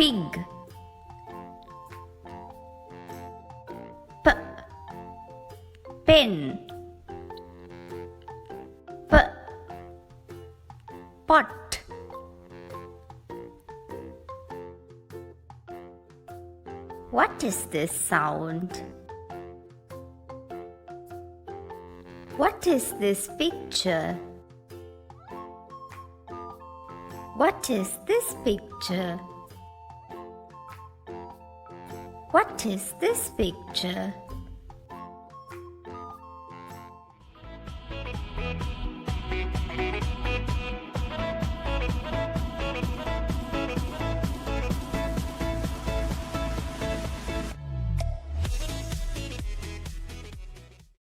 pig. Pen. Pot. What is this sound? What is this picture? What is this picture? What is this picture?